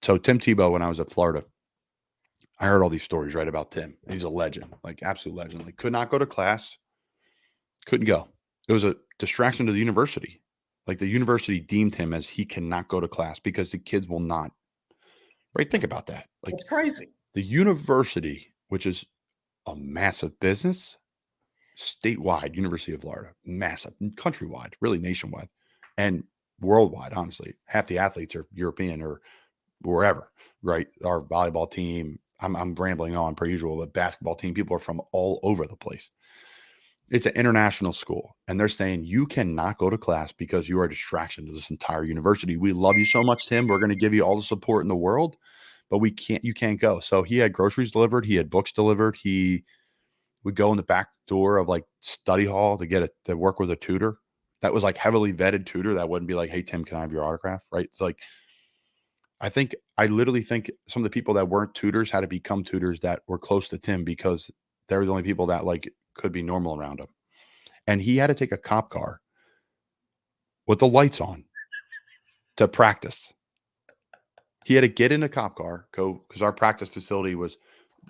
So Tim Tebow, when I was at Florida, I heard all these stories, right, about Tim. He's a legend, like absolute legend. Like could not go to class, couldn't go. It was a distraction to the university. Like the university deemed him as he cannot go to class because the kids will not. Right? Think about that. That's Like crazy. the university, which is a massive business, statewide, University of Florida, massive, countrywide, really nationwide, and worldwide. Honestly, half the athletes are European or wherever. Right? Our volleyball team. I'm rambling on per usual. But basketball team, people are from all over the place. It's an international school, and they're saying you cannot go to class because you are a distraction to this entire university. We love you so much, Tim. We're going to give you all the support in the world, but we can't. You can't go. So he had groceries delivered. He had books delivered. He would go in the back door of like study hall to get it to work with a tutor. That was like heavily vetted tutor. That wouldn't be like, hey Tim, can I have your autograph? Right? It's like I literally think some of the people that weren't tutors had to become tutors that were close to Tim because they were the only people that like could be normal around him. And he had to take a cop car with the lights on to practice. He had to get in a cop car, go because our practice facility was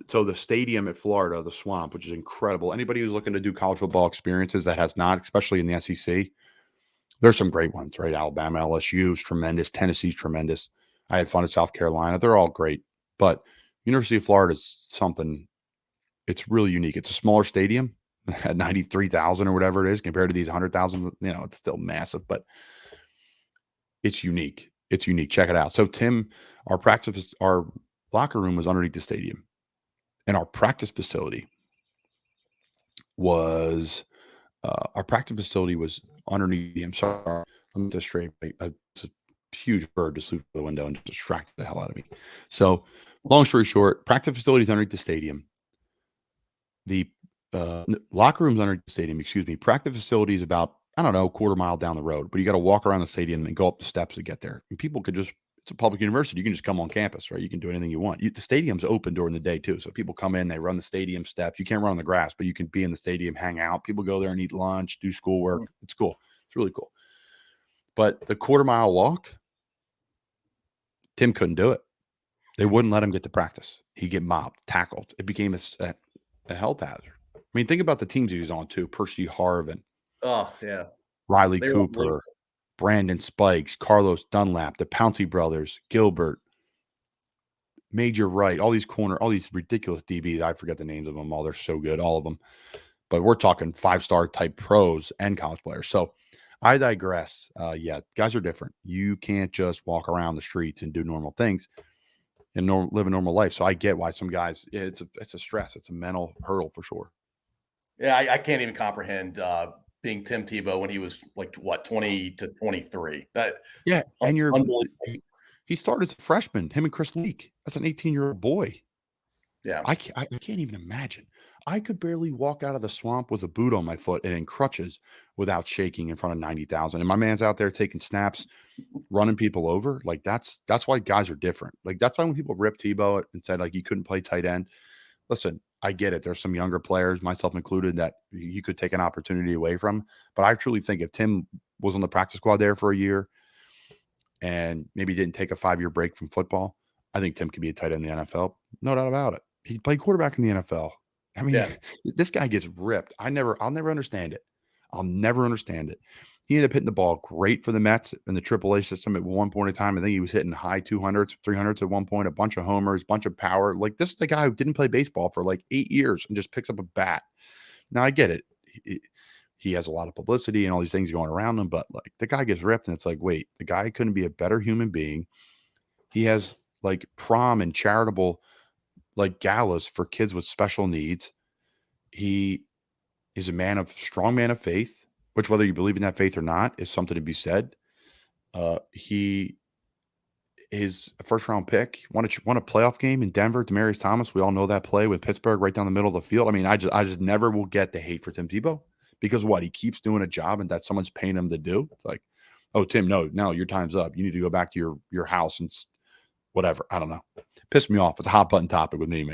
so the stadium at Florida, the Swamp, which is incredible. Anybody who's looking to do college football experiences that has not, especially in the SEC, there's some great ones, right? Alabama, LSU is tremendous. Tennessee's tremendous. I had fun at South Carolina. They're all great. But University of Florida is something, it's really unique. It's a smaller stadium at 93,000 or whatever it is compared to these 100,000. It's still massive, but it's unique. It's unique. Check it out. So Tim, our locker room was underneath the stadium, and our practice facility was underneath. I'm sorry, let me get this straight. It's a huge bird just flew through the window and just distracted the hell out of me. So, long story short, practice facility is underneath the stadium. The locker rooms underneath the stadium. Excuse me. Practice facility is about I don't know, a quarter mile down the road, but you got to walk around the stadium and go up the steps to get there. And people could just, it's a public university. You can just come on campus, right? You can do anything you want. The stadium's open during the day too. So people come in, they run the stadium steps. You can't run on the grass, but you can be in the stadium, hang out. People go there and eat lunch, do schoolwork. It's cool. It's really cool. But the quarter mile walk, Tim couldn't do it. They wouldn't let him get to practice. He'd get mobbed, tackled. It became a health hazard. I mean, think about the teams he was on too. Percy Harvin, Oh, yeah. Riley Cooper, Brandon Spikes, Carlos Dunlap, the Pouncey brothers, Gilbert, Major Wright, all these ridiculous DBs. I forget the names of them all. They're so good, all of them. But we're talking 5-star type pros and college players. So I digress. Yeah, guys are different. You can't just walk around the streets and do normal things and live a normal life. So I get why some guys, it's a stress. It's a mental hurdle for sure. Yeah, I can't even comprehend being Tim Tebow when he was like what 20 to 23. Yeah, and unbelievable. he started as a freshman. Him and Chris Leak. That's an 18-year-old boy. Yeah, I can't even imagine. I could barely walk out of the Swamp with a boot on my foot and in crutches without shaking in front of 90,000. And my man's out there taking snaps, running people over. Like that's why guys are different. Like that's why when people rip Tebow and said like he couldn't play tight end. Listen, I get it. There's some younger players, myself included, that you could take an opportunity away from. But I truly think if Tim was on the practice squad there for a year and maybe didn't take a 5-year break from football, I think Tim could be a tight end in the NFL. No doubt about it. He played quarterback in the NFL. I mean, This guy gets ripped. I'll never understand it. I'll never understand it. He ended up hitting the ball great for the Mets in the AAA system at one point in time. I think he was hitting high 200s, 300s at one point, a bunch of homers, bunch of power. Like this is the guy who didn't play baseball for like 8 years and just picks up a bat. Now I get it. He has a lot of publicity and all these things going around him, but like the guy gets ripped and it's like, wait, the guy couldn't be a better human being. He has like prom and charitable like galas for kids with special needs. He is a strong man of faith, which whether you believe in that faith or not is something to be said. He is a first round pick, won a playoff game in Denver. Demaryius Thomas, we all know that play with Pittsburgh right down the middle of the field. I mean, I just never will get the hate for Tim Tebow because what he keeps doing a job and that someone's paying him to do. It's like, oh Tim, no, your time's up. You need to go back to your house and whatever. I don't know. Pissed me off. It's a hot button topic with me, man.